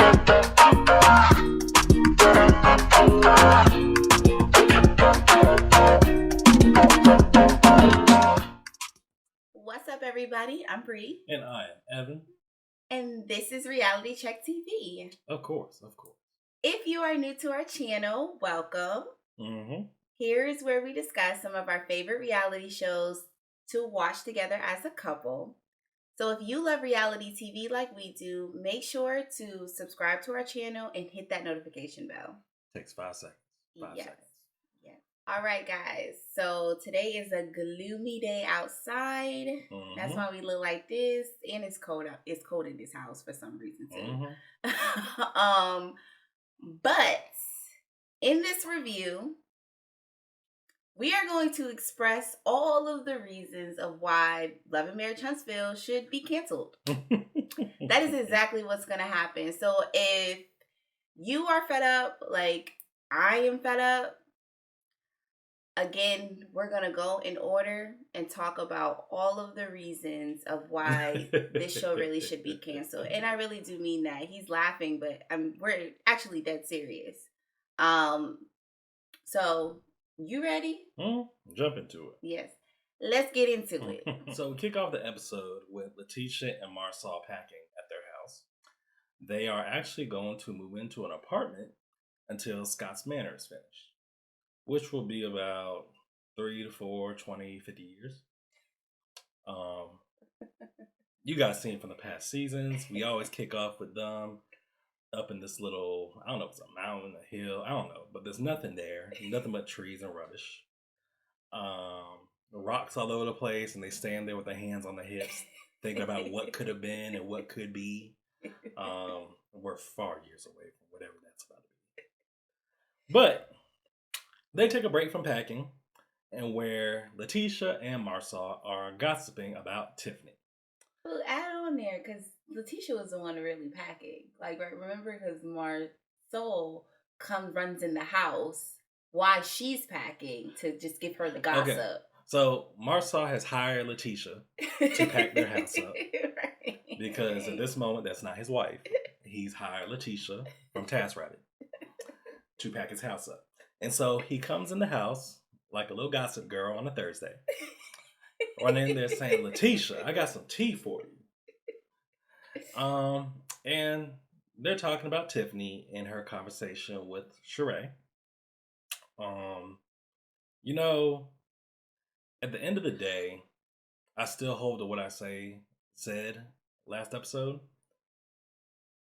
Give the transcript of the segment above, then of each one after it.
What's up, everybody? I'm Bree. And I am Evan. And this is Reality Check TV. Of course. If you are new to our channel, welcome. Here's where we discuss some of our favorite reality shows to watch together as a couple. So if you love reality TV like we do, make sure to subscribe to our channel and hit that notification bell. Takes 5 seconds. 5 seconds. Yes. All right, guys. So today is a gloomy day outside. That's why we look like this. And it's cold out. It's cold in this house for some reason too. But in this review, we are going to express all of the reasons of why Love and Marriage Huntsville should be canceled. That is exactly what's going to happen. So if you are fed up, like I am fed up, again, we're going to go in order and talk about all of the reasons of why this show really should be canceled. And I really do mean that. He's laughing, but we're actually dead serious. So, you ready? Jump into it. Yes. Let's get into it. So we kick off the episode with Tisha and Marcel packing at their house. They are actually going to move into an apartment until Scott's Manor is finished, which will be about 3 to 4, 20, 50 years. You guys seen from the past seasons. We always kick off with them up in this little, I don't know if it's a mountain, a hill, I don't know. But there's nothing there. Nothing but trees and rubbish. Rocks all over the place, and they stand there with their hands on their hips, thinking about what could have been and what could be. We're far years away from whatever that's about to be. But they take a break from packing, and where Tisha and Marcel are gossiping about Tiffany. Well, add on there, because Tisha was the one really packing. Like, right, remember, because Marcel runs in the house while she's packing to just give her the gossip. Okay. So Marcel has hired Tisha to pack their house up. Right. Because at this moment, that's not his wife. He's hired Tisha from TaskRabbit to pack his house up. And so he comes in the house like a little gossip girl on a Thursday. Running in there saying, Tisha, I got some tea for you. And they're talking about Tiffany in her conversation with Sheree. You know, at the end of the day, I still hold to what I said last episode.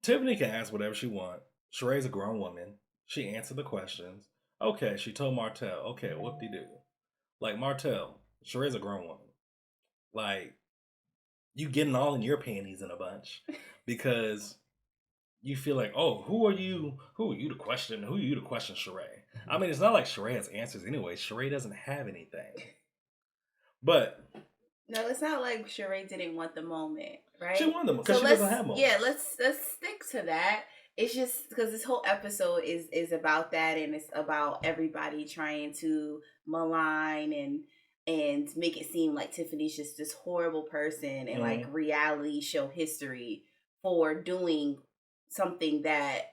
Tiffany can ask whatever she wants. Sheree's a grown woman. She answered the questions. Okay, she told Martel. Okay, whoop-de-doo. Like, Martel, Sheree's a grown woman. Like, you getting all in your panties in a bunch because you feel like, oh, who are you to question? Who are you to question Sheree? I mean, it's not like Sheree has answers anyway. Sheree doesn't have anything. But no, it's not like Sheree didn't want the moment, right? She wanted the moment because she doesn't have moments. Yeah, let's stick to that. It's just because this whole episode is about that, and it's about everybody trying to malign and make it seem like Tiffany's just this horrible person and like reality show history for doing something that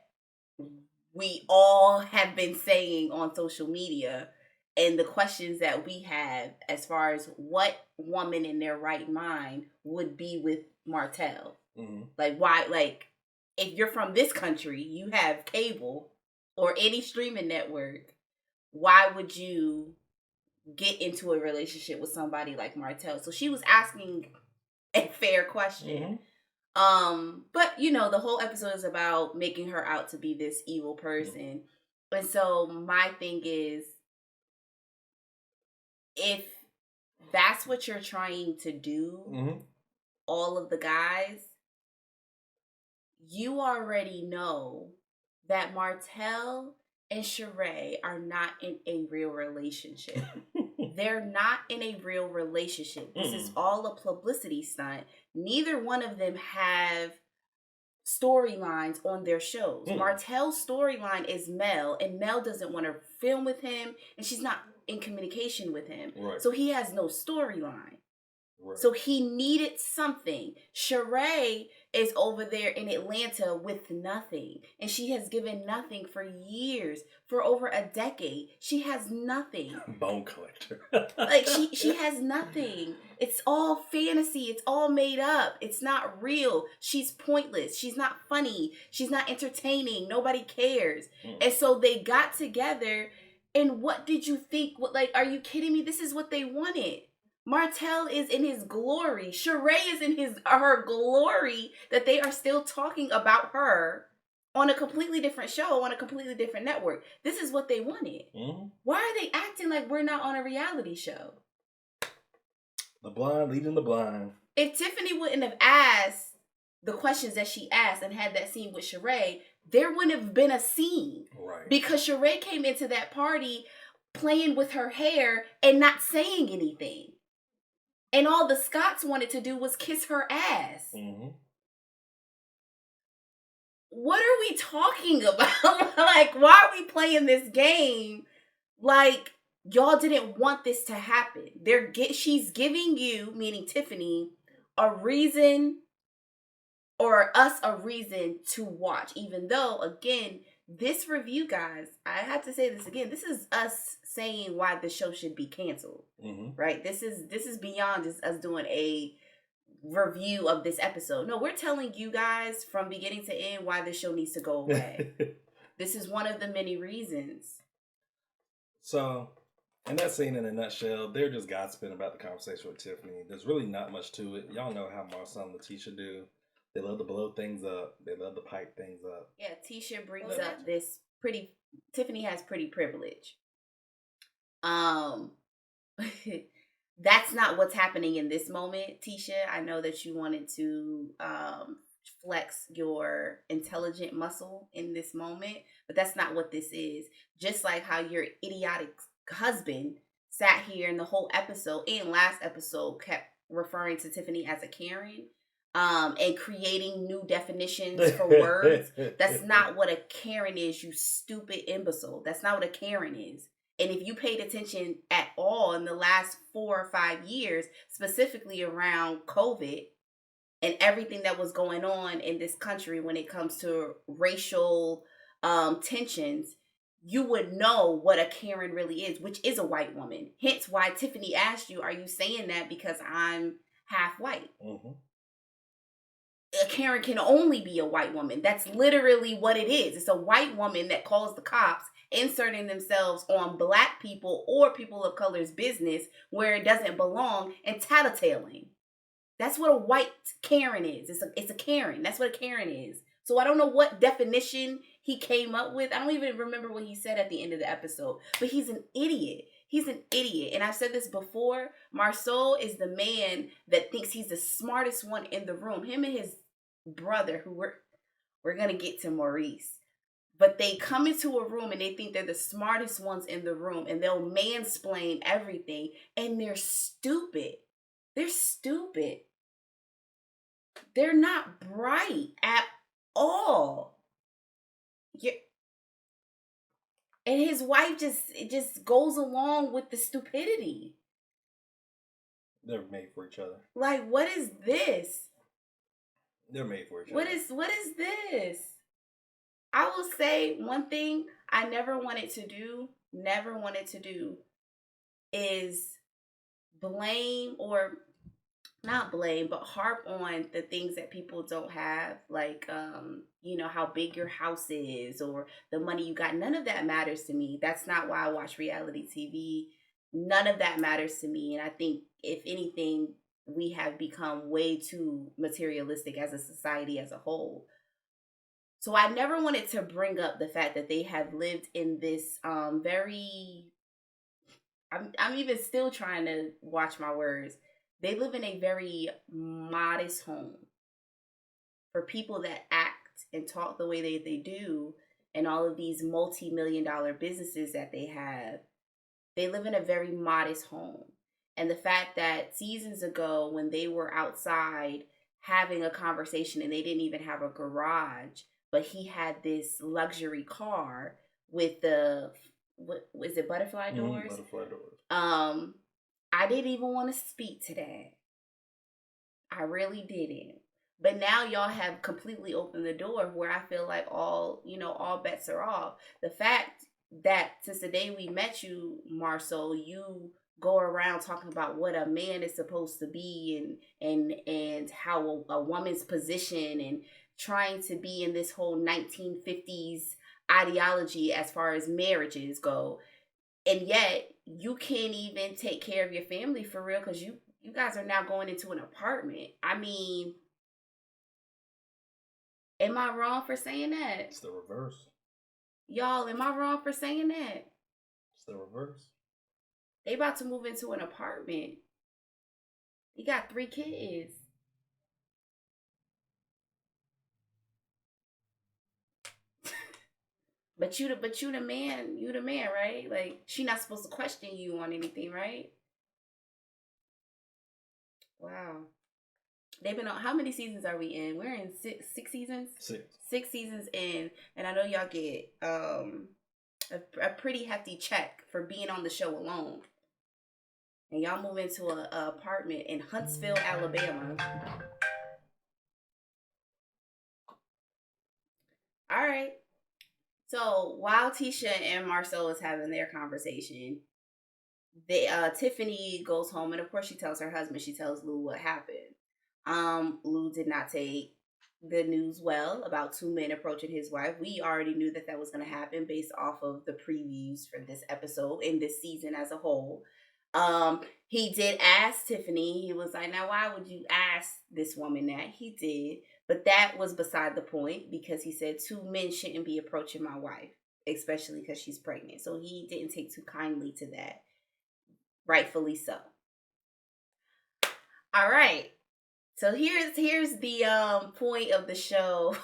we all have been saying on social media, and the questions that we have as far as what woman in their right mind would be with Martel. Like, why, like, if you're from this country, you have cable or any streaming network, why would you get into a relationship with somebody like Martel? So she was asking a fair question. But you know, the whole episode is about making her out to be this evil person. And so my thing is, if that's what you're trying to do, all of the guys, you already know that Martel and Sheree are not in a real relationship. They're not in a real relationship. This is all a publicity stunt. Neither one of them have storylines on their shows. Martel's storyline is Mel, and Mel doesn't want to film with him, and she's not in communication with him. Right. So he has no storyline. Right. So he needed something. Sheree is over there in Atlanta with nothing. And she has given nothing for years, for over a decade. She has nothing. Bone collector. Like she has nothing. It's all fantasy. It's all made up. It's not real. She's pointless. She's not funny. She's not entertaining. Nobody cares. And so they got together. And what did you think? Like, are you kidding me? This is what they wanted. Martel is in his glory. Sheree is in her glory, that they are still talking about her on a completely different show, on a completely different network. This is what they wanted. Why are they acting like we're not on a reality show? The blind leading the blind. If Tiffany wouldn't have asked the questions that she asked and had that scene with Sheree, there wouldn't have been a scene. Right. Because Sheree came into that party playing with her hair and not saying anything. And all the Scotts wanted to do was kiss her ass. What are we talking about? Like, why are we playing this game? Like, y'all didn't want this to happen. She's giving you, meaning Tiffany, a reason, or us a reason to watch. Even though, again, this review, guys, I have to say this again. This is us saying why the show should be canceled, right? This is beyond just us doing a review of this episode. No, we're telling you guys from beginning to end why this show needs to go away. This is one of the many reasons. So, in that scene, in a nutshell, they're just gossiping about the conversation with Tiffany. There's really not much to it. Y'all know how Marcel and Tisha do. They love to blow things up. They love to pipe things up. Yeah, Tisha brings up this Tiffany has pretty privilege. That's not what's happening in this moment, Tisha. I know that you wanted to flex your intelligent muscle in this moment, but that's not what this is. Just like how your idiotic husband sat here in the whole episode and last episode kept referring to Tiffany as a Karen. And creating new definitions for words. That's not what a Karen is, you stupid imbecile. That's not what a Karen is. And if you paid attention at all in the last 4 or 5 years, specifically around COVID and everything that was going on in this country when it comes to racial tensions, you would know what a Karen really is, which is a white woman. Hence why Tiffany asked you, are you saying that because I'm half white? A Karen can only be a white woman. That's literally what it is. It's a white woman that calls the cops, inserting themselves on black people or people of color's business where it doesn't belong, and tattletaling. That's what a white Karen is. It's a Karen. That's what a Karen is. So I don't know what definition he came up with. I don't even remember what he said at the end of the episode. But he's an idiot. He's an idiot. And I've said this before. Marcel is the man that thinks he's the smartest one in the room. Him and his brother, who we're going to get to Maurice. But they come into a room and they think they're the smartest ones in the room. And they'll mansplain everything. And they're stupid. They're stupid. They're not bright at all. And his wife just goes along with the stupidity. They're made for each other. Like, what is this? They're made for each other. What is this? I will say one thing I never wanted to do is blame, or not blame, but harp on the things that people don't have, like how big your house is or the money you got. None of that matters to me. That's not why I watch reality TV. None of that matters to me. And I think, if anything, we have become way too materialistic as a society as a whole. So I never wanted to bring up the fact that they have lived in this very, I'm even still trying to watch my words. They live in a very modest home. For people that act and talk the way they do, and all of these multi-million-dollar businesses that they have, they live in a very modest home. And the fact that seasons ago, when they were outside having a conversation and they didn't even have a garage, but he had this luxury car with the, what is it, butterfly doors? Butterfly doors. I didn't even want to speak to that. I really didn't. But now y'all have completely opened the door where I feel like all bets are off. The fact that since the day we met you, Marcel, you go around talking about what a man is supposed to be and how a woman's position and trying to be in this whole 1950s ideology as far as marriages go. And yet you can't even take care of your family for real because you guys are now going into an apartment. I mean, am I wrong for saying that? It's the reverse. Y'all, am I wrong for saying that? It's the reverse. They about to move into an apartment. He got 3 kids. But you the man, right? Like she not supposed to question you on anything, right? Wow. They've been on, how many seasons are we in? We're in six seasons? 6 seasons in, and I know y'all get a pretty hefty check for being on the show alone. And y'all move into a apartment in Huntsville, Alabama. All right. So while Tisha and Marcel is having their conversation, Tiffany goes home, and of course she tells her husband, she tells Lou what happened. Lou did not take the news well about 2 men approaching his wife. We already knew that was going to happen based off of the previews for this episode and this season as a whole. He did ask Tiffany, he was like, now why would you ask this woman that? He did, but that was beside the point because he said 2 men shouldn't be approaching my wife, especially because she's pregnant. So he didn't take too kindly to that. Rightfully so. All right. So here's the point of the show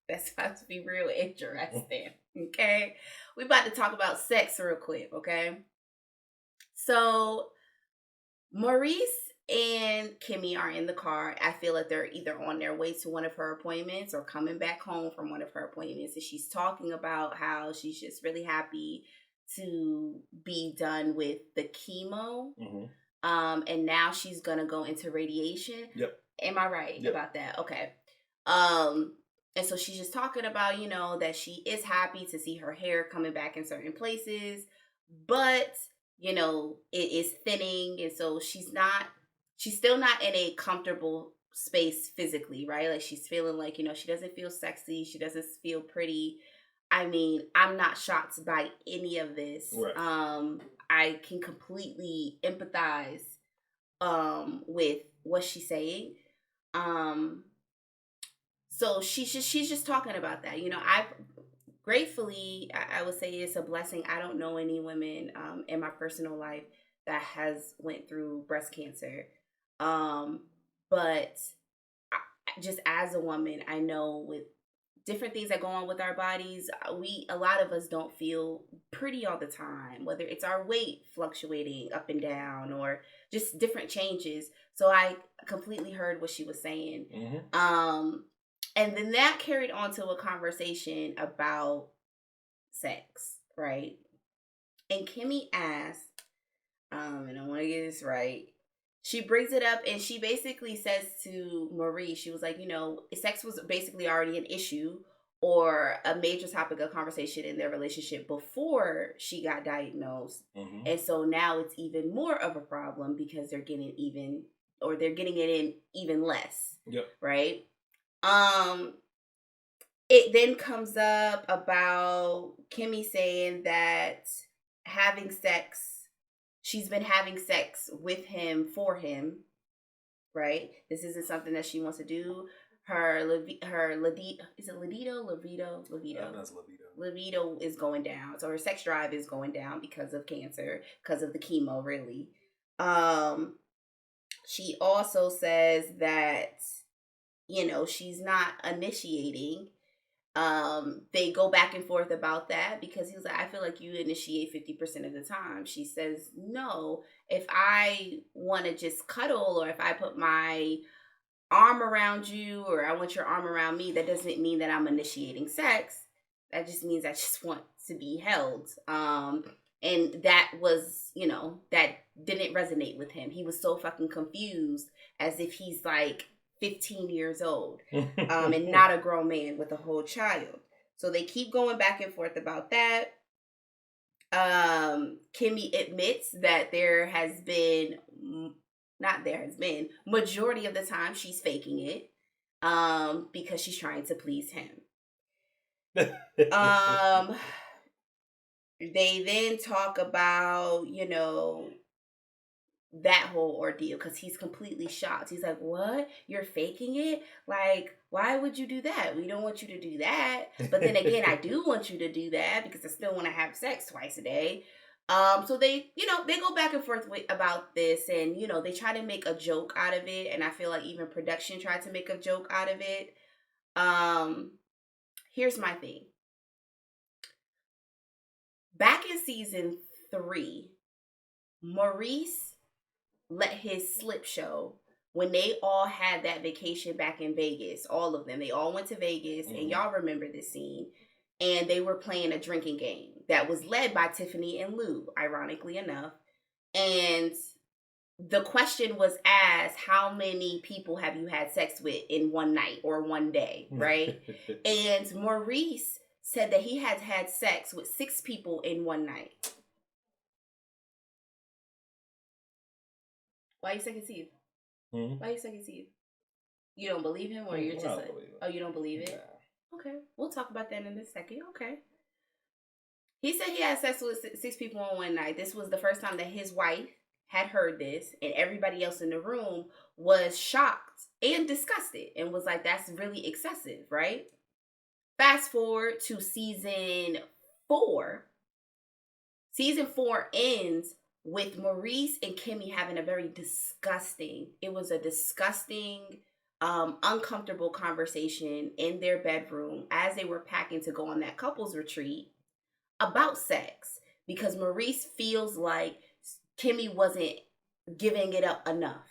that's about to be real interesting. Okay, we about to talk about sex real quick. Okay, so Maurice and Kimmy are in the car. I feel like they're either on their way to one of her appointments or coming back home from one of her appointments, and she's talking about how she's just really happy to be done with the chemo. And now she's gonna go into radiation. Yep. Am I right about that? Okay. And so she's just talking about, that she is happy to see her hair coming back in certain places, but, it is thinning. And so she's still not in a comfortable space physically, right? Like she's feeling like, she doesn't feel sexy. She doesn't feel pretty. I mean, I'm not shocked by any of this. Right. I can completely empathize with what she's saying. So she's just talking about that. I gratefully I would say it's a blessing. I don't know any women in my personal life that has went through breast cancer. But just as a woman, I know with different things that go on with our bodies, a lot of us don't feel pretty all the time, whether it's our weight fluctuating up and down or just different changes. So I completely heard what she was saying. And then that carried on to a conversation about sex, right? And Kimmy asked, and I want to get this right, she brings it up and she basically says to Marie, she was like, sex was basically already an issue or a major topic of conversation in their relationship before she got diagnosed. And so now it's even more of a problem because they're getting it in even less. Yep. Right? It then comes up about Kimmy saying that she's been having sex with him for him, right? This isn't something that she wants to do. Is it libido? That's libido. Libido is going down. So her sex drive is going down because of cancer, because of the chemo, really. She also says that, she's not initiating. They go back and forth about that because he was like, I feel like you initiate 50% of the time. She says, no, if I want to just cuddle or if I put my arm around you or I want your arm around me, that doesn't mean that I'm initiating sex. That just means I just want to be held. And that was, that didn't resonate with him. He was so fucking confused, as if he's like 15 years old, and not a grown man with a whole child. So they keep going back and forth about that. Kimmy admits that majority of the time she's faking it, because she's trying to please him. They then talk about, that whole ordeal, because he's completely shocked. He's like, what? You're faking it? Like, why would you do that? We don't want you to do that. But then again, I do want you to do that because I still want to have sex twice a day. So they go back and forth about this, and, they try to make a joke out of it. And I feel like even production tried to make a joke out of it. Here's my thing. Back in season 3, Maurice let his slip show when they all had that vacation back in Vegas. All of them. They all went to Vegas, and y'all remember this scene. And they were playing a drinking game that was led by Tiffany and Lou, ironically enough. And the question was asked, how many people have you had sex with in one night or one day, right? And Maurice said that he had had sex with 6 people in one night. Why you say conceive? Why you say conceive? You don't believe him, or you're just like, oh, you don't believe it? Nah. Okay, we'll talk about that in a second. Okay. He said he had sex with 6 people on one night. This was the first time that his wife had heard this, and everybody else in the room was shocked and disgusted and was like, that's really excessive, right? Fast forward to season 4. Season 4 ends with Maurice and Kimmy having a very disgusting, uncomfortable conversation in their bedroom as they were packing to go on that couples retreat about sex, because Maurice feels like Kimmy wasn't giving it up enough.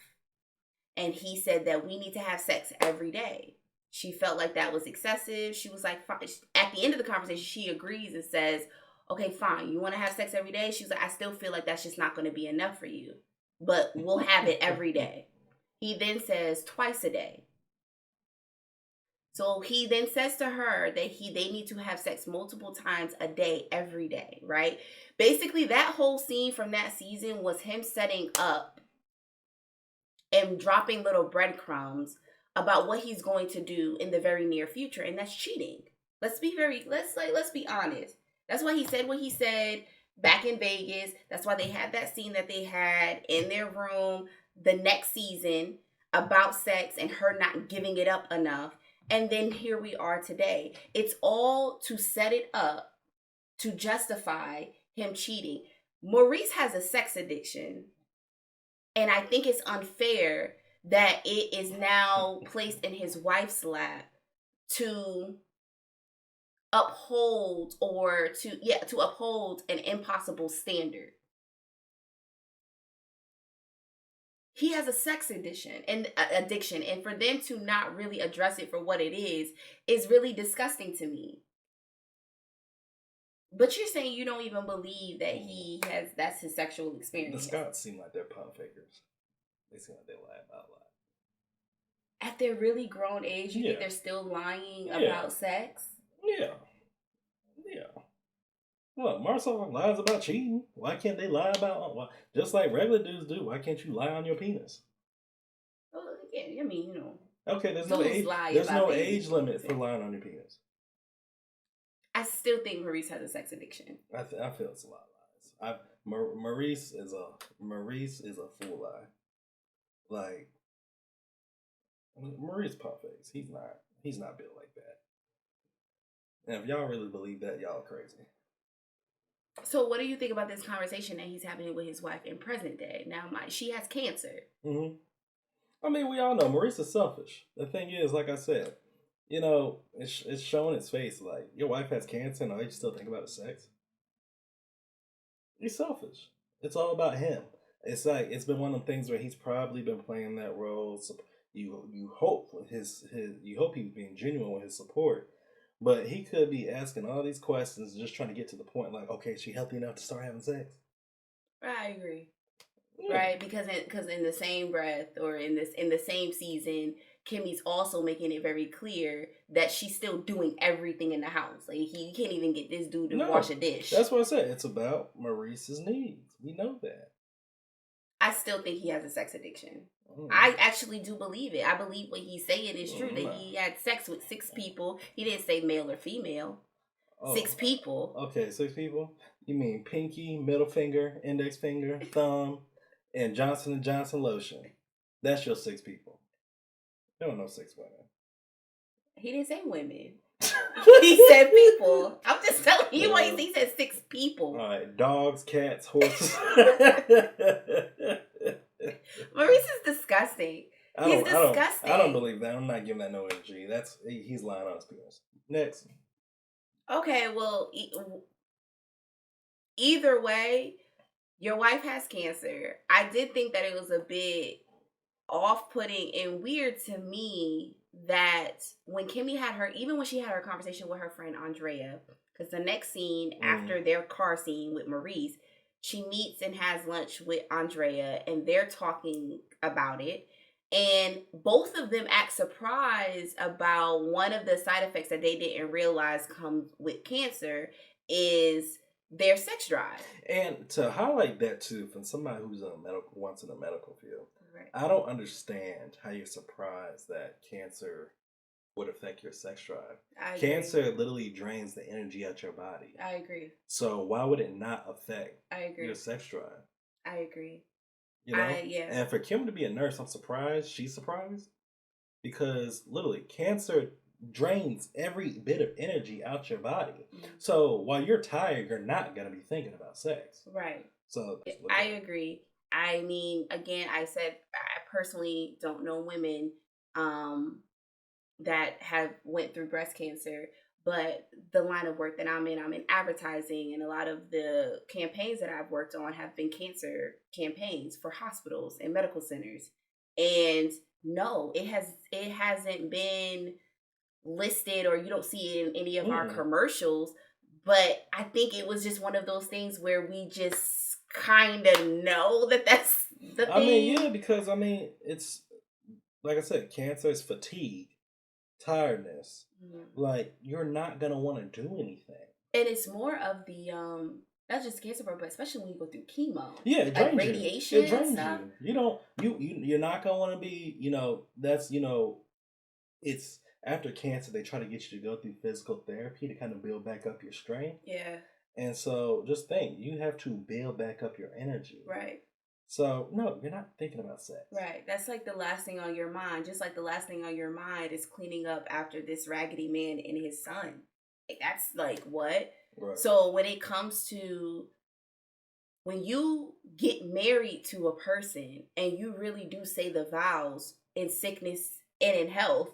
And he said that we need to have sex every day. She felt like that was excessive. She was like, fine. At the end of the conversation, she agrees and says, okay, fine. You want to have sex every day? She's like, I still feel like that's just not going to be enough for you, but we'll have it every day. He then says twice a day. So he then says to her that they need to have sex multiple times a day, every day, right? Basically, that whole scene from that season was him setting up and dropping little breadcrumbs about what he's going to do in the very near future, and that's cheating. Let's be honest. That's why he said what he said back in Vegas. That's why they had that scene that they had in their room the next season about sex and her not giving it up enough. And then here we are today. It's all to set it up to justify him cheating. Maurice has a sex addiction, and I think it's unfair that it is now placed in his wife's lap to uphold an impossible standard. He has a sex addiction, and for them to not really address it for what it is really disgusting to me. But you're saying you don't even believe that that's his sexual experience. The Scots seem like they're pump fakers. They seem like they lie about a lot. At their really grown age, you think they're still lying about sex? Yeah. Well, Marcel lies about cheating. Why can't they lie about, just like regular dudes do? Why can't you lie on your penis? Well, yeah, I mean, Okay, there's no age. There's no age limit for lying on your penis. I still think Maurice has a sex addiction. I feel it's a lot of lies. Maurice is a full lie. Like, Maurice pump fakes. He's not built like that. And if y'all really believe that, y'all are crazy. So what do you think about this conversation that he's having with his wife in present day? Now, she has cancer. Mm-hmm. I mean, we all know Maurice is selfish. The thing is, like I said, it's showing its face. Like, your wife has cancer and all you still think about is sex. He's selfish. It's all about him. It's like, it's been one of them things where he's probably been playing that role. So you hope you hope he's being genuine with his support. But he could be asking all these questions, just trying to get to the point, like, okay, is she healthy enough to start having sex? I agree. Yeah. Right, because in the same breath, or in the same season, Kimmy's also making it very clear that she's still doing everything in the house. Like, you can't even get this dude to wash a dish. That's what I said. It's about Maurice's needs. We know that. I still think he has a sex addiction. I actually do believe it. I believe what he's saying is true, that he had sex with 6 people. He didn't say male or female. 6 people. Okay, 6 people? You mean pinky, middle finger, index finger, thumb, and Johnson & Johnson lotion. That's your 6 people. There don't know 6 women. He didn't say women. He said people. I'm just telling you what he said 6 people. All right, dogs, cats, horses. Maurice is disgusting. He's disgusting. I don't believe that. I'm not giving that no energy. He's lying on his penis. Next. Okay, well, either way, your wife has cancer. I did think that it was a bit off-putting and weird to me that when Kimmy had even when she had her conversation with her friend Andrea, because the next scene after their car scene with Maurice, she meets and has lunch with Andrea, and they're talking about it. And both of them act surprised about one of the side effects that they didn't realize comes with cancer is their sex drive. And to highlight that too, from somebody who's once in the medical field, right. I don't understand how you're surprised that cancer would affect your sex drive. Cancer literally drains the energy out your body. I agree. So why would it not affect your sex drive? I agree. You know? And for Kim to be a nurse, I'm surprised. She's surprised. Because literally, cancer drains every bit of energy out your body. Mm-hmm. So while you're tired, you're not going to be thinking about sex. Right. So I agree. I mean, again, I said I personally don't know women that have went through breast cancer, but the line of work that I'm in advertising, and a lot of the campaigns that I've worked on have been cancer campaigns for hospitals and medical centers. And no, it hasn't been listed, or you don't see it in any of our commercials. But I think it was just one of those things where we just kind of know that that's the thing. I mean, yeah, because it's like I said, cancer is fatigue, tiredness. Like, you're not gonna want to do anything. And it's more of the not just cancer, but especially when you go through chemo. Yeah, it drains like radiation. It drains you. You're not gonna want to be. It's after cancer they try to get you to go through physical therapy to kind of build back up your strength. Yeah. And so just think, you have to build back up your energy. Right. So, no, you're not thinking about sex. Right. That's like the last thing on your mind. Just like the last thing on your mind is cleaning up after this raggedy man and his son. Like, that's like, what? Right. So when it comes to when you get married to a person and you really do say the vows in sickness and in health,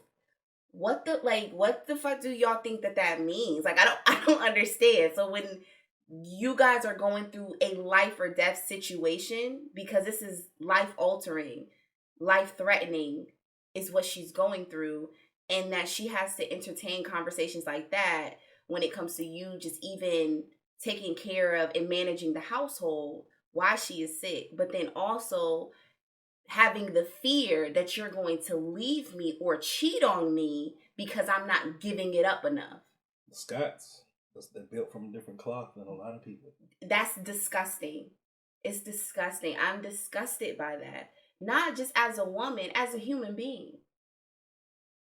what the fuck do y'all think that means? Like, I don't understand. So when you guys are going through a life or death situation, because this is life altering, life threatening is what she's going through, and that she has to entertain conversations like that when it comes to you just even taking care of and managing the household while she is sick, but then also having the fear that you're going to leave me or cheat on me because I'm not giving it up enough. Scots. They're built from a different cloth than a lot of people. That's disgusting. It's disgusting. I'm disgusted by that. Not just as a woman, as a human being.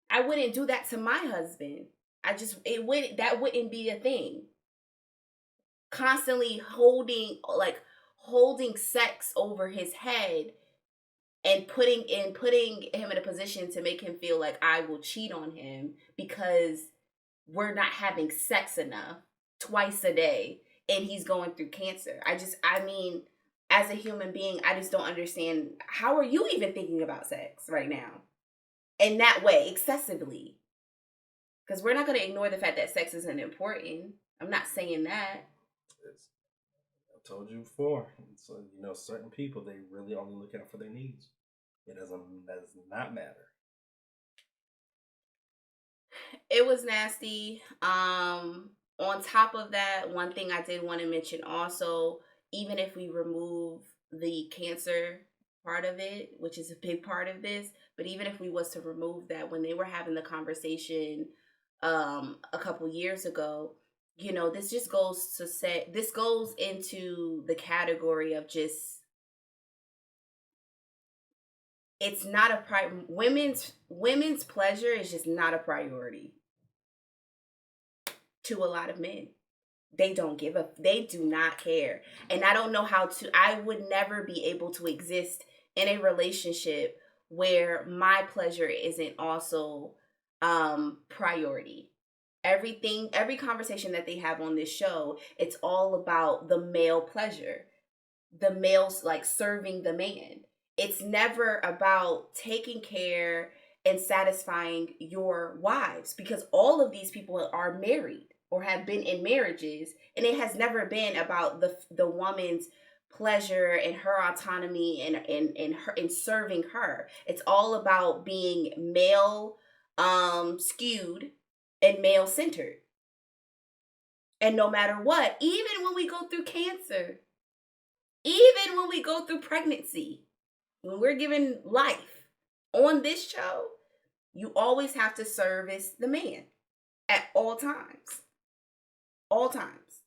I wouldn't do that to my husband. That wouldn't be a thing. Constantly holding sex over his head and putting him in a position to make him feel like I will cheat on him because we're not having sex enough twice a day and he's going through cancer. As a human being, I just don't understand. How are you even thinking about sex right now? In that way, excessively. Because we're not going to ignore the fact that sex isn't important. I'm not saying that. I told you before. So, certain people, they really only look out for their needs. That does not matter. It was nasty. On top of that, one thing I did want to mention also, even if we remove the cancer part of it, which is a big part of this. But even if we was to remove that, when they were having the conversation a couple years ago, you know, this just goes to say, this goes into the category of just, it's not a women's pleasure is just not a priority to a lot of men. They don't give up. They do not care. And I don't know how to, I would never be able to exist in a relationship where my pleasure isn't also priority. Every conversation that they have on this show, it's all about the male pleasure. The male's like serving the man. It's never about taking care and satisfying your wives, because all of these people are married or have been in marriages, and it has never been about the woman's pleasure and her autonomy and serving her. It's all about being male skewed and male centered. And no matter what, even when we go through cancer, even when we go through pregnancy, when we're given life on this show, you always have to service the man at all times. All times.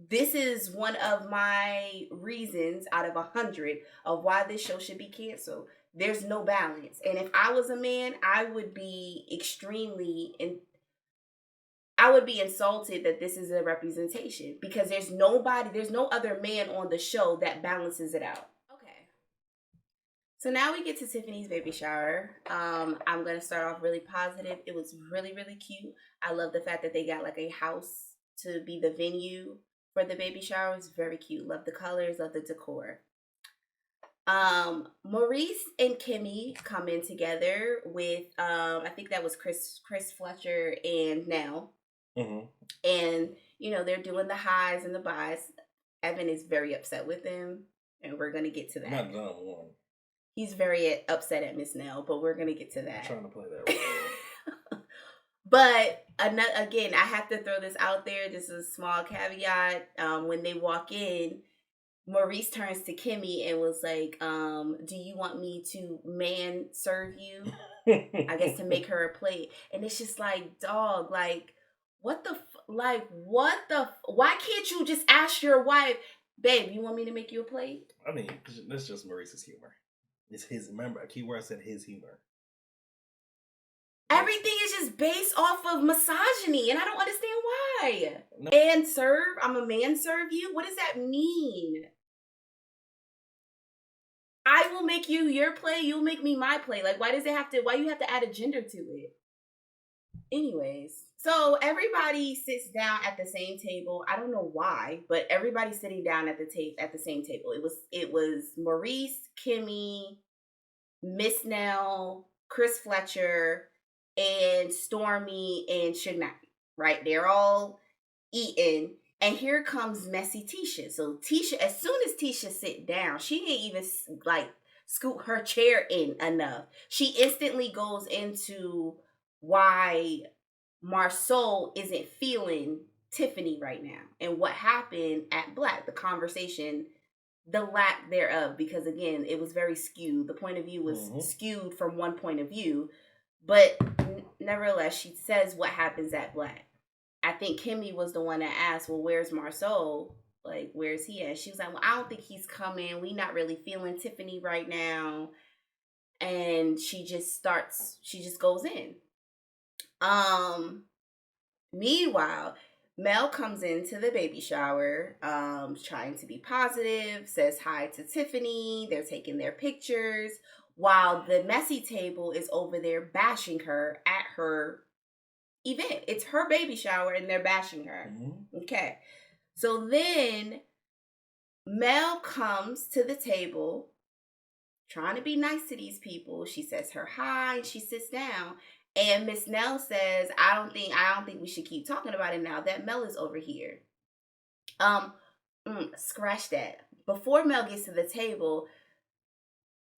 This is one of my reasons out of 100 of why this show should be canceled. There's no balance. And if I was a man, I would be insulted that this is a representation, because there's no other man on the show that balances it out. Okay. So now we get to Tiffany's baby shower. I'm going to start off really positive. It was really, really cute. I love the fact that they got like a house to be the venue for the baby shower. It's very cute. Love the colors, love the decor. Maurice and Kimmy come in together with, I think that was Chris Fletcher and Nell. Mm-hmm. And, you know, they're doing the highs and the buys. Evan is very upset with them, and we're going to get to that. Not done one. He's very upset at Miss Nell, but we're going to get to that. I'm trying to play that role. But again, I have to throw this out there. This is a small caveat. When they walk in, Maurice turns to Kimmy and was like, do you want me to man serve you? I guess to make her a plate. And it's just like, dog, like, why can't you just ask your wife, babe, you want me to make you a plate? I mean, that's just Maurice's humor. It's his, remember, a key word, I said his humor. Everything is just based off of misogyny, and I don't understand why. No. Man serve? I'm a man serve you? What does that mean? I will make you your play, you'll make me my play. Like, why you have to add a gender to it? Anyways, so everybody sits down at the same table. I don't know why, but everybody's sitting down at the same table. It was Maurice, Kimmy, Miss Nell, Chris Fletcher, and Stormy and Shania, right? They're all eating. And here comes messy Tisha. So Tisha, as soon as Tisha sit down, she didn't even like scoot her chair in enough. She instantly goes into why Marcel isn't feeling Tiffany right now and what happened at Black, the conversation, the lack thereof, because again, it was very skewed. The point of view was skewed from one point of view, but nevertheless, she says what happens at Black. I think Kimmy was the one that asked, well, where's Marcel? Like, where's he at? She was like, well, I don't think he's coming. We not really feeling Tiffany right now. And she just goes in. Meanwhile, Mel comes into the baby shower, trying to be positive, says hi to Tiffany. They're taking their pictures while the messy table is over there bashing her at her event. It's her baby shower and they're bashing her. Mm-hmm. Okay. So then Mel comes to the table trying to be nice to these people. She says her hi and she sits down. And Miss Nell says, I don't think we should keep talking about it now that Mel is over here. Scratch that. Before Mel gets to the table,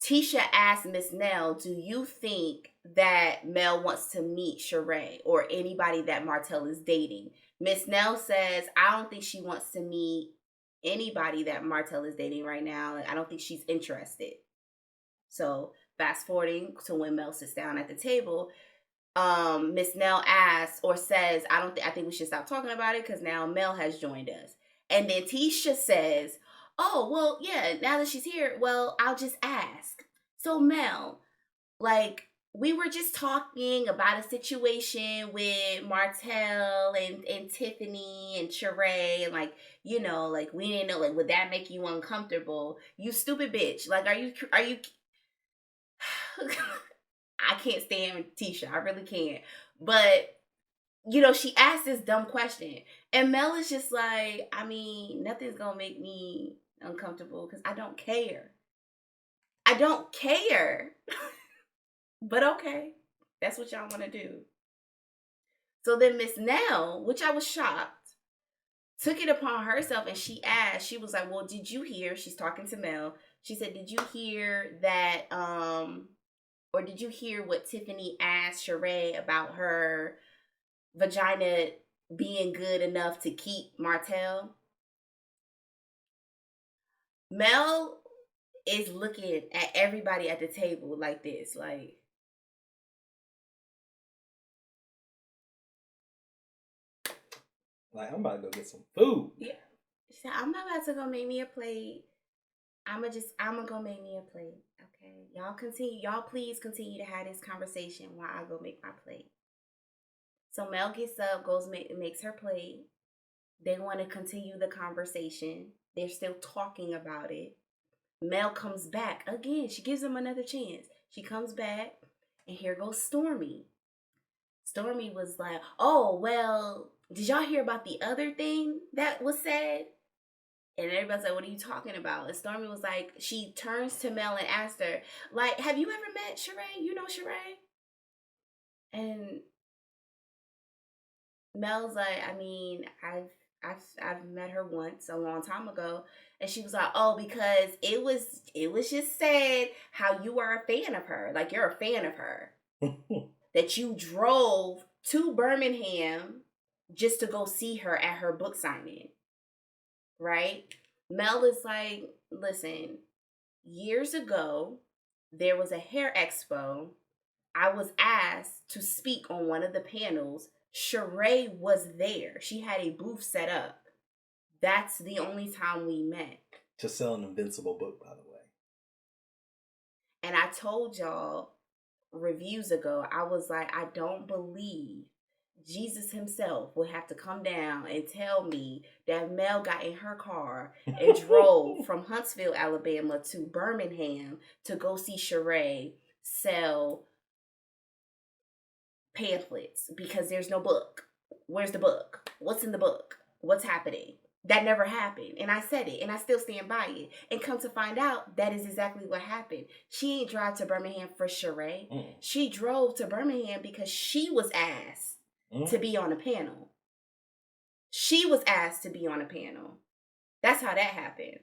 Tisha asked Miss Nell, do you think that Mel wants to meet Sheree or anybody that Martel is dating? Miss Nell says, I don't think she wants to meet anybody that Martel is dating right now. Like, I don't think she's interested. So fast forwarding to when Mel sits down at the table, Miss Nell asks or says, I think we should stop talking about it because now Mel has joined us. And then Tisha says, oh, well, yeah, now that she's here, well, I'll just ask. So Mel, like, we were just talking about a situation with Martel and Tiffany and Sheree, and like, you know, like we didn't know, like, would that make you uncomfortable? You stupid bitch. Like, are you I can't stand Tisha. I really can't. But, you know, she asked this dumb question. And Mel is just like, I mean, nothing's going to make me uncomfortable because I don't care. I don't care. But okay. That's what y'all want to do. So then Miss Nell, which I was shocked, took it upon herself and she asked, she was like, well, did you hear? She's talking to Mel. She said, did you hear that, or did you hear what Tiffany asked Sheree about her vagina being good enough to keep Martel? Mel is looking at everybody at the table like this, like, I'm about to go get some food. Yeah. She said, I'm not about to go make me a plate. I'm gonna go make me a plate. Okay. Y'all please continue to have this conversation while I go make my plate. So Mel gets up, makes her plate. They want to continue the conversation. They're still talking about it. Mel comes back again. She gives them another chance. She comes back, and here goes Stormy. Stormy was like, oh, well, did y'all hear about the other thing that was said? And everybody's like, what are you talking about? And Stormy was like, she turns to Mel and asks her, like, have you ever met Sheree? You know Sheree? And Mel's like, I mean, I've met her once a long time ago. And she was like, oh, because it was just said how you are a fan of her. Like, you're a fan of her. That you drove to Birmingham just to go see her at her book signing. Right? Mel is like, listen, years ago, there was a hair expo. I was asked to speak on one of the panels. Sheree was there. She had a booth set up. That's the only time we met. To sell an Invincible book, by the way. And I told y'all reviews ago, I was like, I don't believe Jesus himself would have to come down and tell me that Mel got in her car and drove from Huntsville, Alabama to Birmingham to go see Sheree sell pamphlets because there's no book. Where's the book? What's in the book? What's happening? That never happened. And I said it and I still stand by it. And come to find out, that is exactly what happened. She ain't drive to Birmingham for Sheree. She drove to Birmingham because she was asked to be on a panel. She was asked to be on a panel. That's how that happened.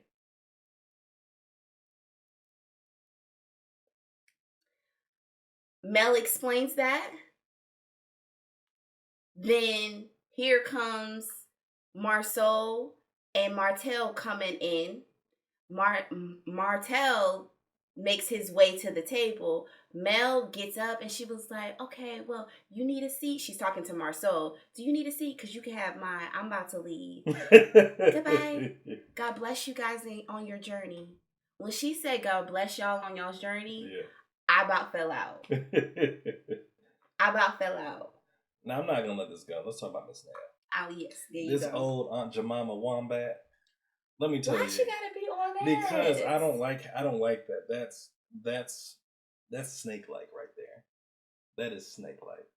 Mel explains that. Then here comes Marcel and Martel coming in. Martel makes his way to the table. Mel gets up and she was like, okay, well, you need a seat. She's talking to Marcel. Do you need a seat? Because you can have mine. I'm about to leave. Goodbye. God bless you guys on your journey. When she said God bless y'all on y'all's journey, yeah. I about fell out. Now, I'm not going to let this go. Let's talk about Miss Nell. Oh, yes. There you go. This old Aunt Jemima Wombat. Let me tell you. Why she gotta be on that? Because I don't like that. That's snake-like right there. That is snake-like.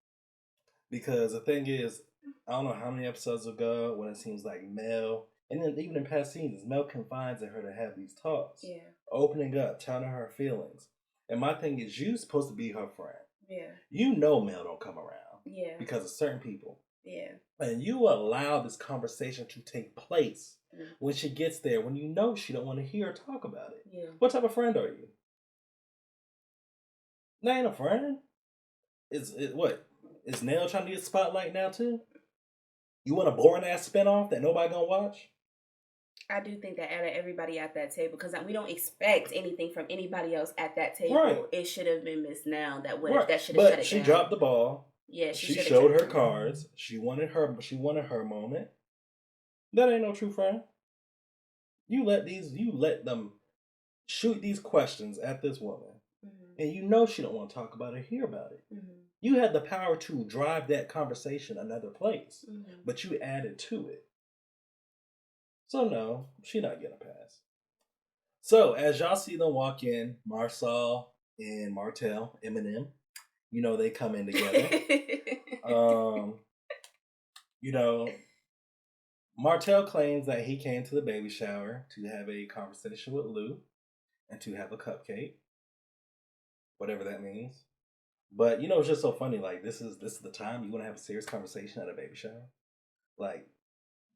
Because the thing is, I don't know how many episodes ago when it seems like Mel, and then even in past seasons, Mel confides in her to have these talks. Yeah. Opening up, telling her her feelings. And my thing is, you're supposed to be her friend. Yeah. You know Mel don't come around. Yeah. Because of certain people. Yeah. And you allow this conversation to take place when she gets there, when you know she don't want to hear or talk about it. Yeah. What type of friend are you? That ain't a friend. What? Is Nell trying to get spotlight now too? You want a boring ass spinoff that nobody gonna watch? I do think that out of everybody at that table, because we don't expect anything from anybody else at that table. Right. It should have been Miss Nell that would Right. that should have shut it down. But she dropped the ball. Yeah, she showed her cards. She wanted her moment. That ain't no true friend. You let them shoot these questions at this woman, and you know she don't want to talk about it, hear about it. You had the power to drive that conversation another place, but you added to it. So no, she not getting a pass. So as y'all see them walk in, Marcel and Martel, Eminem, you know they come in together. You know, Martel claims that he came to the baby shower to have a conversation with Lou and to have a cupcake, whatever that means. But you know, it's just so funny. Like this is the time you want to have a serious conversation at a baby shower. Like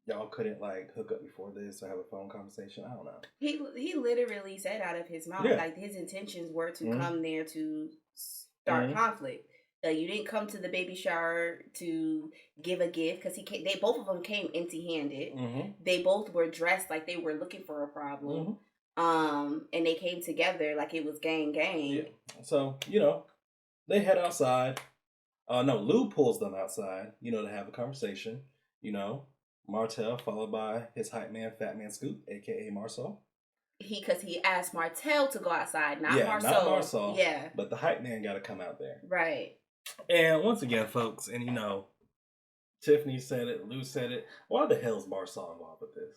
y'all couldn't like hook up before this or have a phone conversation. I don't know. He literally said out of his mouth, like his intentions were to come there to start conflict. Like you didn't come to the baby shower to give a gift because they both of them came empty-handed. They both were dressed like they were looking for a problem. And they came together like it was gang. Yeah. So you know, they head outside. No, Lou pulls them outside. You know, to have a conversation. You know. Martel, followed by his hype man, Fat Man Scoop, aka Marcel. Because he asked Martel to go outside, not Marcel. Yeah. But the hype man got to come out there. Right. And once again, folks, and you know, Tiffany said it, Lou said it. Why the hell is Marcel involved with this?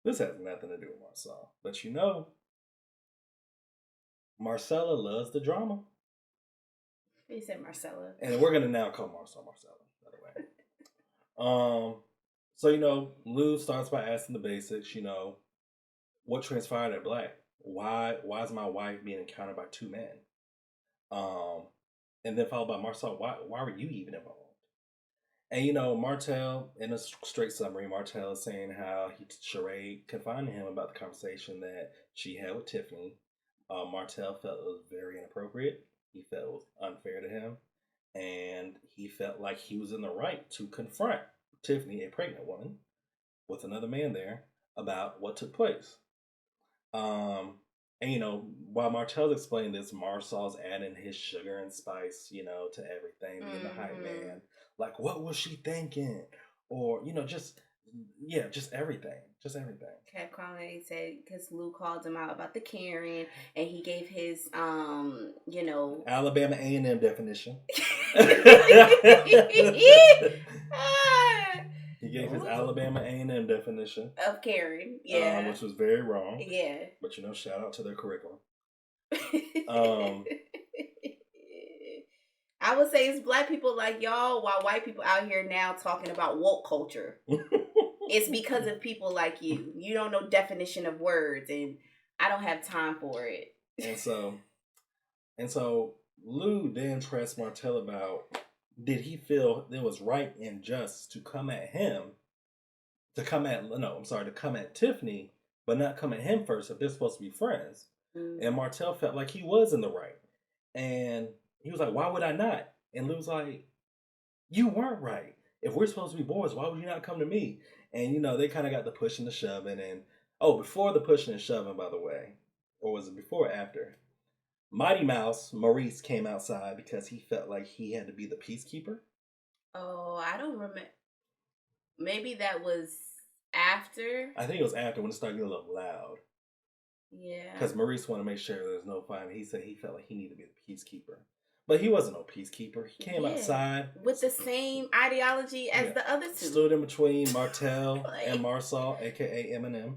This has nothing to do with Marcel. But you know, Marcella loves the drama. He said Marcella. And we're going to now call Marcella, by the way. So, you know, Lou starts by asking the basics, you know, what transpired at Black? Why is my wife being encountered by two men? And then followed by Marcel, why were you even involved? And, you know, Martel, in a straight summary, Martel is saying how Sheree confided him about the conversation that she had with Tiffany. Martel felt it was very inappropriate. He felt it was unfair to him. And he felt like he was in the right to confront Tiffany, a pregnant woman, with another man there about what took place. And you know, while Martel's explaining this, Marcel's adding his sugar and spice, you know, to everything, being the hype man. Like, what was she thinking? Or, you know, just everything. Just everything. Kept calling, he said, because Lou called him out about the Karen, and he gave his, you know... Alabama A&M definition. He gave his Alabama A&M definition. Of Karen, yeah. Which was very wrong. Yeah. But, you know, shout out to their curriculum. I would say it's black people like y'all, while white people out here now talking about woke culture. It's because of people like you. You don't know definition of words, and I don't have time for it. And so Lou then pressed Martel about, did he feel it was right and just to come at Tiffany, but not come at him first if they're supposed to be friends. And Martel felt like he was in the right. And he was like, why would I not? And Lou's like, you weren't right. If we're supposed to be boys, why would you not come to me? And, you know, they kind of got the pushing and shoving. And, before the pushing and shoving, by the way, or was it before or after? Mighty Mouse, Maurice, came outside because he felt like he had to be the peacekeeper. Oh, I don't remember. Maybe that was after? I think it was after, when it started getting a little loud. Yeah. Because Maurice wanted to make sure there was no fight. He said he felt like he needed to be the peacekeeper. But he wasn't no peacekeeper. He came outside. With the same ideology as the other two. Stood in between Martel and Marcel, a.k.a. Eminem.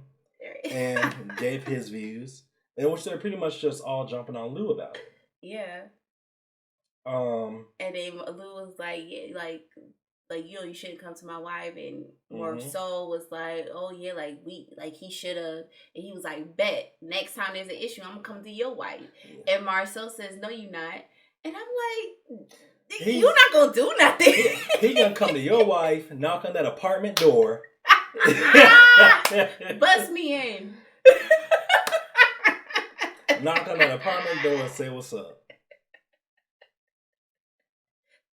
And gave his views. In which they're pretty much just all jumping on Lou about it. Yeah. And then Lou was like, yeah, like you shouldn't come to my wife, and Marcel was like, oh yeah, he should have, and he was like, bet next time there's an issue, I'm gonna come to your wife. Yeah. And Marcel says, no, you're not. And I'm like, you're not gonna do nothing. He gonna come to your wife, knock on that apartment door, bust me in. Knock on that apartment door and say what's up.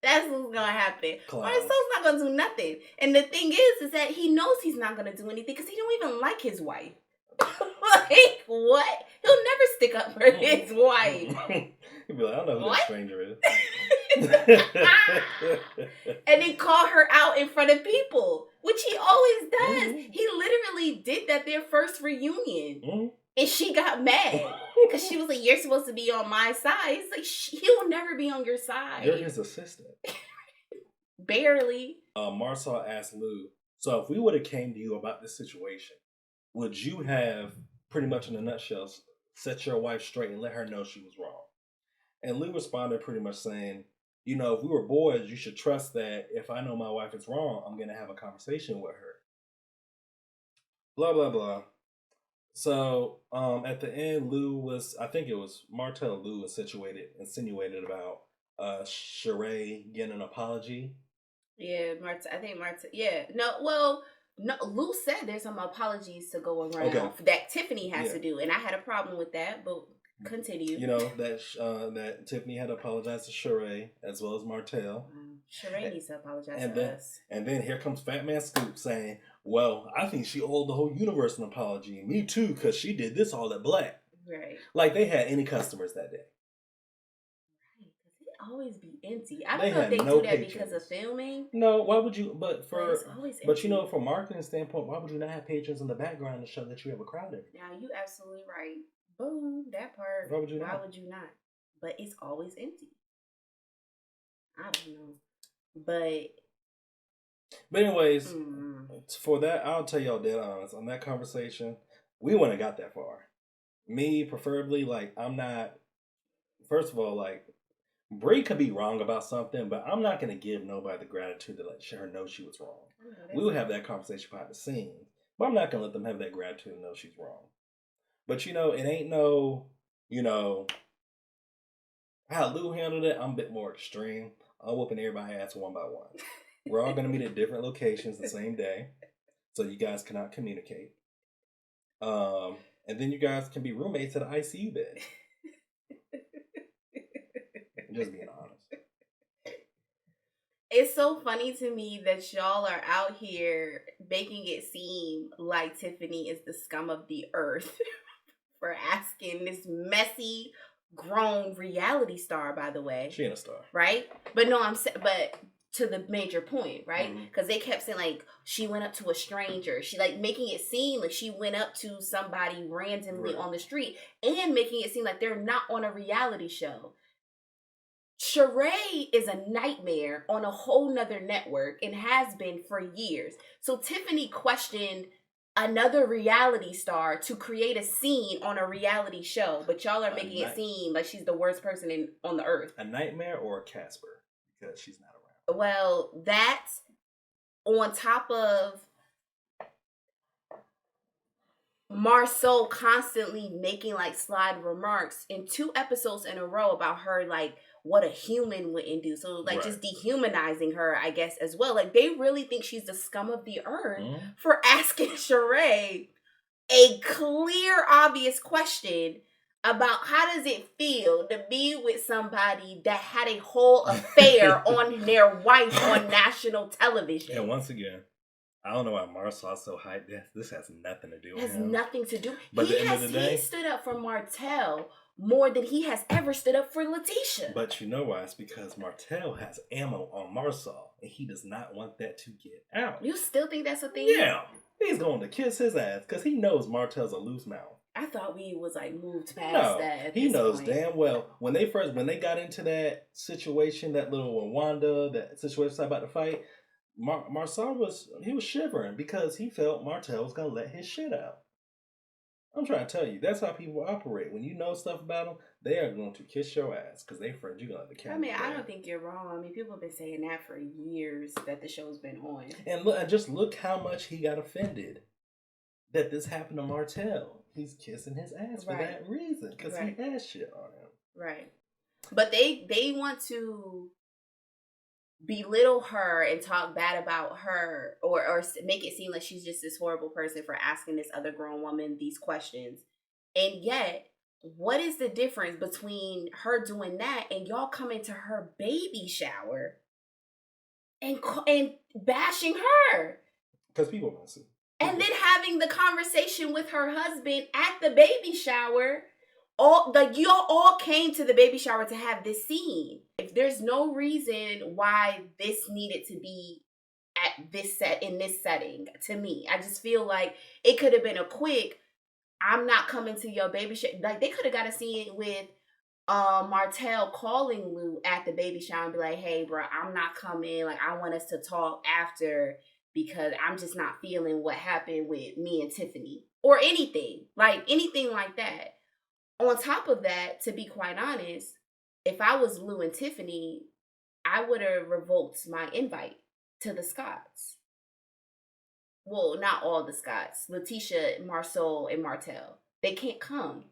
That's what's gonna happen. Clowns. Marcel's not gonna do nothing. And the thing is that he knows he's not gonna do anything because he don't even like his wife. Like, what? He'll never stick up for his wife. He'll be like, I don't know who that stranger is. And then call her out in front of people, which he always does. He literally did that their first reunion. And she got mad because she was like, you're supposed to be on my side. It's like, he'll never be on your side. You're his assistant. Barely. Marcel asked Lou, so if we would have came to you about this situation, would you have, pretty much in a nutshell, set your wife straight and let her know she was wrong? And Lou responded pretty much saying, you know, if we were boys, you should trust that if I know my wife is wrong, I'm going to have a conversation with her. Blah, blah, blah. So, at the end, I think it was Martel Lou insinuated about Sheree getting an apology. Yeah, yeah. No, Lou said there's some apologies to go around that Tiffany has to do, and I had a problem with that, but continue. You know, that Tiffany had to apologize to Sheree as well as Martel. Sheree needs to apologize to us. And then here comes Fat Man Scoop saying, well, I think she owed the whole universe an apology. Me too, because she did this all at Black. Right. Like they had any customers that day. Right, because they always be empty. I don't know if they do that because of filming. No, why would you? But you know, from marketing standpoint, why would you not have patrons in the background to show that you have a crowd every day? Now, you absolutely right. Boom, that part. Why would you not? But it's always empty. I don't know. But anyways, for that, I'll tell y'all dead honest. On that conversation, we wouldn't have got that far. Me, preferably, like, I'm not... First of all, like, Brie could be wrong about something, but I'm not going to give nobody the gratitude to let her know she was wrong. We will have that conversation behind the scenes, but I'm not going to let them have that gratitude to know she's wrong. But, you know, it ain't no, you know... How Lou handled it, I'm a bit more extreme. I'm whooping everybody's ass one by one. We're all going to meet at different locations the same day, so you guys cannot communicate. And then you guys can be roommates at an ICU bed. Just being honest. It's so funny to me that y'all are out here making it seem like Tiffany is the scum of the earth for asking this messy, grown reality star, by the way. She ain't a star. Right? But no, but to the major point, right? Because they kept saying, like, she went up to a stranger. She, like, making it seem like she went up to somebody randomly on the street and making it seem like they're not on a reality show. Sheree is a nightmare on a whole nother network and has been for years. So Tiffany questioned another reality star to create a scene on a reality show, but y'all are making it seem like she's the worst person on the earth. A nightmare or a Casper, because she's not around. Well, that's on top of Marcel constantly making like slide remarks in 2 episodes in a row about her, like what a human wouldn't do. So like just dehumanizing her, I guess, as well. Like they really think she's the scum of the earth for asking Sheree a clear, obvious question about how does it feel to be with somebody that had a whole affair on their wife on national television. And once again, I don't know why Marcel's so hyped. This has nothing to do with him. It has nothing to do. But he stood up for Martel more than he has ever stood up for Letitia. But you know why? It's because Martel has ammo on Marcel, and he does not want that to get out. You still think that's a thing? Yeah. He's going to kiss his ass because he knows Martel's a loose mouth. I thought we was like moved past that. He knows damn well when they got into that situation, that little Wanda, that situation about to fight. Marcel was shivering because he felt Martel was gonna let his shit out. I'm trying to tell you, that's how people operate. When you know stuff about them, they are going to kiss your ass because they friends. You're gonna let the cat. I mean, I don't think you're wrong. I mean, people have been saying that for years that the show's been on. And just look how much he got offended that this happened to Martel. He's kissing his ass for that reason because he has shit on him. Right. But they want to belittle her and talk bad about her or make it seem like she's just this horrible person for asking this other grown woman these questions. And yet, what is the difference between her doing that and y'all coming to her baby shower and bashing her. Because people want to see. And then having the conversation with her husband at the baby shower. Y'all all came to the baby shower to have this scene. If there's no reason why this needed to be at this in this setting, to me, I just feel like it could have been a quick, I'm not coming to your baby shower. Like, they could have got a scene with Martel calling Lou at the baby shower and be like, hey, bro, I'm not coming. Like, I want us to talk after because I'm just not feeling what happened with me and Tiffany. Or anything like that. On top of that, to be quite honest, if I was Lou and Tiffany, I would have revoked my invite to the Scotts. Well, not all the Scotts. Letitia, Marcel, and Martel. They can't come.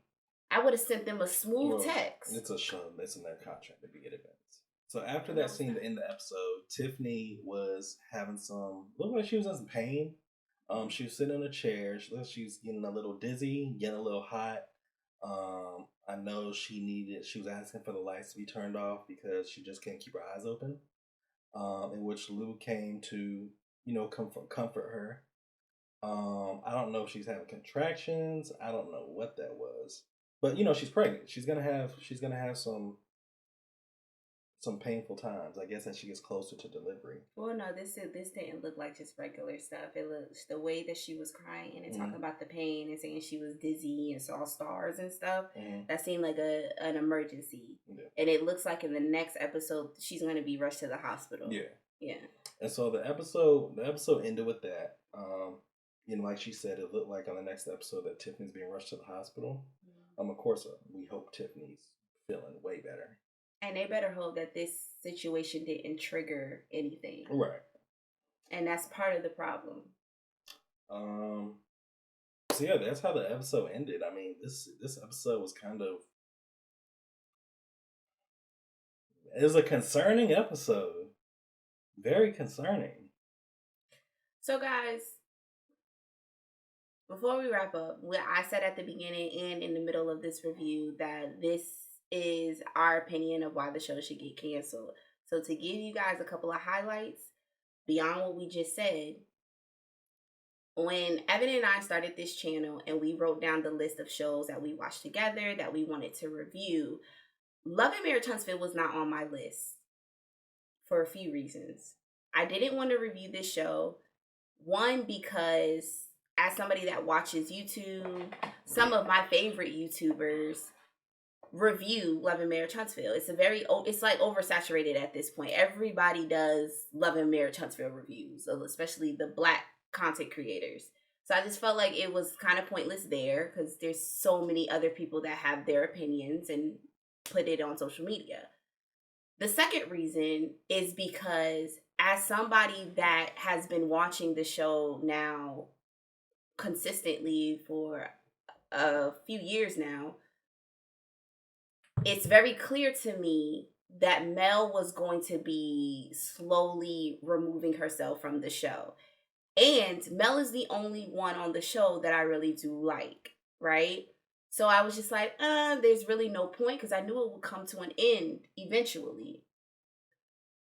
I would have sent them a smooth text. It's a show. It's in their contract to be at events. So after that scene in the episode, Tiffany was having looked like she was in some pain. She was sitting in a chair. She was getting a little dizzy, getting a little hot. I know she was asking for the lights to be turned off because she just can't keep her eyes open. In which Lou came to, comfort her. I don't know if she's having contractions. I don't know what that was. But she's pregnant. She's gonna have some painful times, I guess, as she gets closer to delivery. Well, no, this didn't look like just regular stuff. It looks the way that she was crying and talking about the pain and saying she was dizzy and saw stars and stuff. That seemed like an emergency. Yeah. And it looks like in the next episode she's going to be rushed to the hospital. Yeah. And so the episode ended with that. Like she said, it looked like on the next episode that Tiffany's being rushed to the hospital. Of course, we hope Tiffany's feeling way better. And they better hope that this situation didn't trigger anything. Right. And that's part of the problem. So yeah, that's how the episode ended. I mean, this episode was it was a concerning episode. Very concerning. So guys, before we wrap up, I said at the beginning and in the middle of this review that this is our opinion of why the show should get canceled. So to give you guys a couple of highlights beyond what we just said, when Evan and I started this channel and we wrote down the list of shows that we watched together that we wanted to review, Love and Marriage Huntsville was not on my list for a few reasons. I didn't want to review this show. One, because as somebody that watches YouTube, some of my favorite YouTubers review Love and Marriage Huntsville. It's like oversaturated at this point. Everybody does Love and Marriage Huntsville reviews, especially the Black content creators. So I just felt like it was kind of pointless there because there's so many other people that have their opinions and put it on social media. The second reason is because as somebody that has been watching the show now consistently for a few years now, it's very clear to me that Mel was going to be slowly removing herself from the show. And Mel is the only one on the show that I really do like, right? So I was just like, there's really no point because I knew it would come to an end eventually.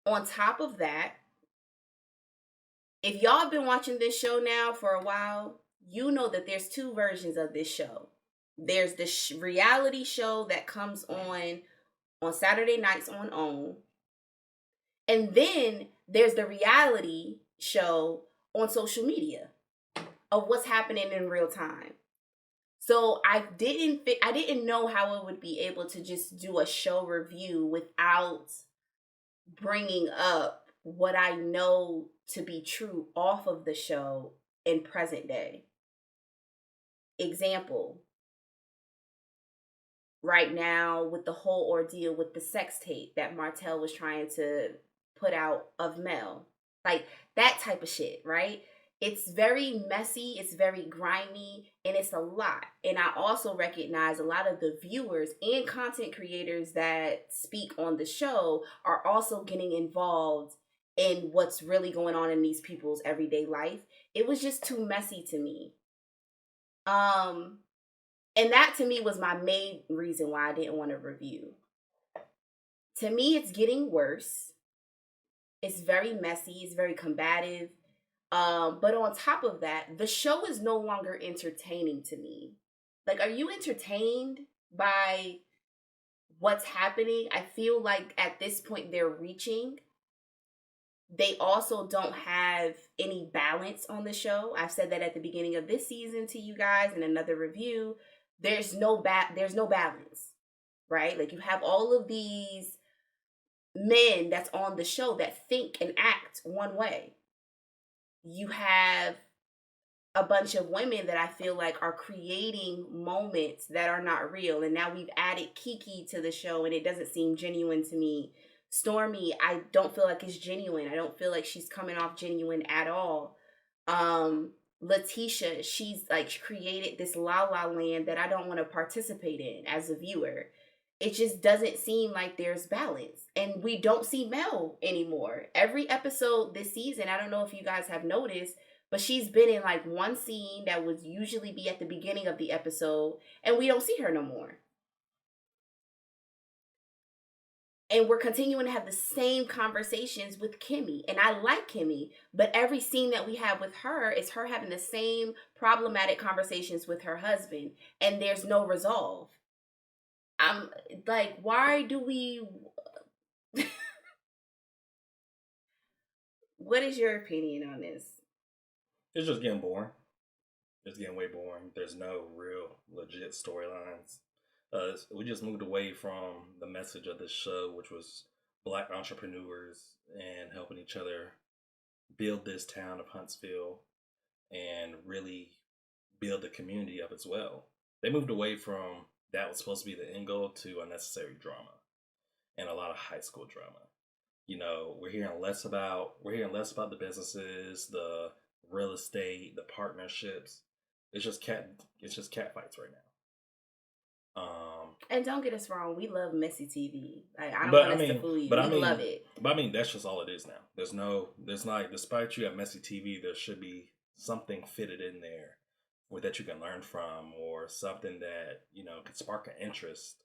On top of that, if y'all have been watching this show now for a while, you know that there's two versions of this show. There's the reality show that comes on Saturday nights on OWN. And then there's the reality show on social media of what's happening in real time. So I didn't know how I would be able to just do a show review without bringing up what I know to be true off of the show in present day. Example. Right now, with the whole ordeal with the sex tape that Martel was trying to put out of Mel. Like, that type of shit, right? It's very messy, it's very grimy, and it's a lot. And I also recognize a lot of the viewers and content creators that speak on the show are also getting involved in what's really going on in these people's everyday life. It was just too messy to me. And that to me was my main reason why I didn't want to review. To me, it's getting worse. It's very messy. It's very combative. But on top of that, the show is no longer entertaining to me. Like, are you entertained by what's happening? I feel like at this point they're reaching. They also don't have any balance on the show. I've said that at the beginning of this season to you guys in another review. There's no balance, right? Like, you have all of these men that's on the show that think and act one way. You have a bunch of women that I feel like are creating moments that are not real. And now we've added Kiki to the show and it doesn't seem genuine to me. Stormy, I don't feel like it's genuine. I don't feel like she's coming off genuine at all. Letitia, she's like created this la la land that I don't want to participate in as a viewer. It just doesn't seem like there's balance. And we don't see Mel anymore. Every episode this season, I don't know if you guys have noticed, but she's been in like one scene that would usually be at the beginning of the episode, and we don't see her no more. And we're continuing to have the same conversations with Kimmy. And I like Kimmy, but every scene that we have with her is her having the same problematic conversations with her husband, and there's no resolve. I'm like, why do we... What is your opinion on this? It's just getting boring. It's getting way boring. There's no real legit storylines. We just moved away from the message of the show, which was Black entrepreneurs and helping each other build this town of Huntsville and really build the community up as well. They moved away from that was supposed to be the end goal to unnecessary drama and a lot of high school drama. You know, we're hearing less about the businesses, the real estate, the partnerships. It's just cat fights right now. And don't get us wrong, we love messy TV. Like, I don't want us to fool you. We love it. But I mean, that's just all it is now. There's like, despite you have messy TV, there should be something fitted in there that you can learn from, or something that, you know, could spark an interest.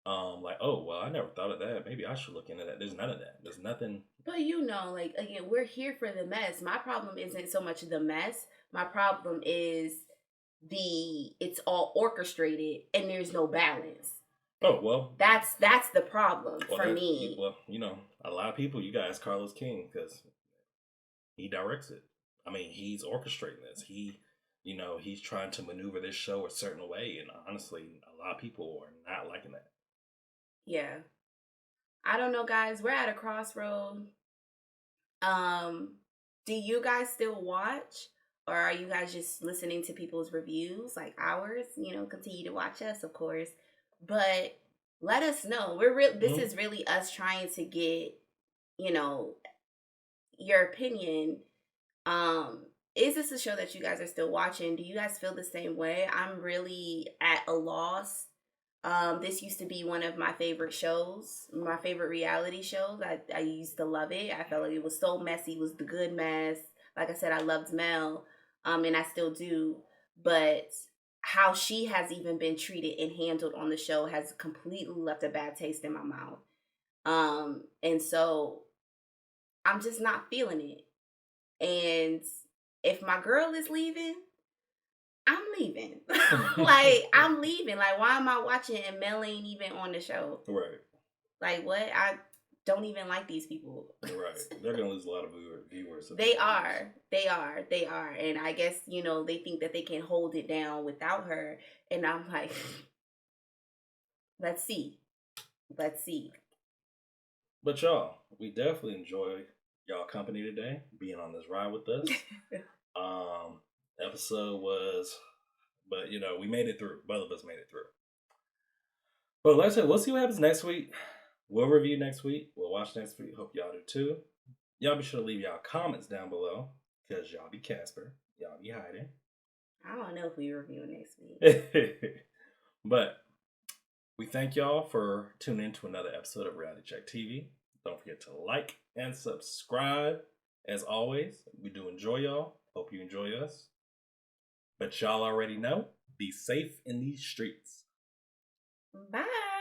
Like, oh, well, I never thought of that. Maybe I should look into that. There's none of that. There's nothing. But you know, like, again, we're here for the mess. My problem isn't so much the mess. My problem is it's all orchestrated and there's no balance. Oh, well. That's the problem for me. Well, you know, a lot of people, you guys, Carlos King, because he directs it. I mean, he's orchestrating this. He's trying to maneuver this show a certain way. And honestly, a lot of people are not liking that. Yeah. I don't know, guys. We're at a crossroad. Do you guys still watch? Or are you guys just listening to people's reviews like ours? You know, continue to watch us, of course. But let us know. This is really us trying to get, you know, your opinion. Is this a show that you guys are still watching? Do you guys feel the same way? I'm really at a loss. This used to be one of my favorite shows, my favorite reality shows. I used to love it. I felt like it was so messy. It was the good mess. Like I said, I loved Mel, and I still do. But how she has even been treated and handled on the show has completely left a bad taste in my mouth. And so I'm just not feeling it. And if my girl is leaving, I'm leaving. Like, I'm leaving. Like, why am I watching and Mel ain't even on the show? Right. Like, what? I don't even like these people. Right. They're going to lose a lot of viewers. They are. And I guess, you know, they think that they can hold it down without her. And I'm like, let's see. But y'all, we definitely enjoy y'all company today, being on this ride with us. Episode was, but you know, we made it through. Both of us made it through. But like I said, we'll see what happens next week. We'll review next week. We'll watch next week. Hope y'all do too. Y'all be sure to leave y'all comments down below, because y'all be Casper. Y'all be hiding. I don't know if we review next week. But we thank y'all for tuning in to another episode of Reality Check TV. Don't forget to like and subscribe. As always, we do enjoy y'all. Hope you enjoy us. But y'all already know, be safe in these streets. Bye.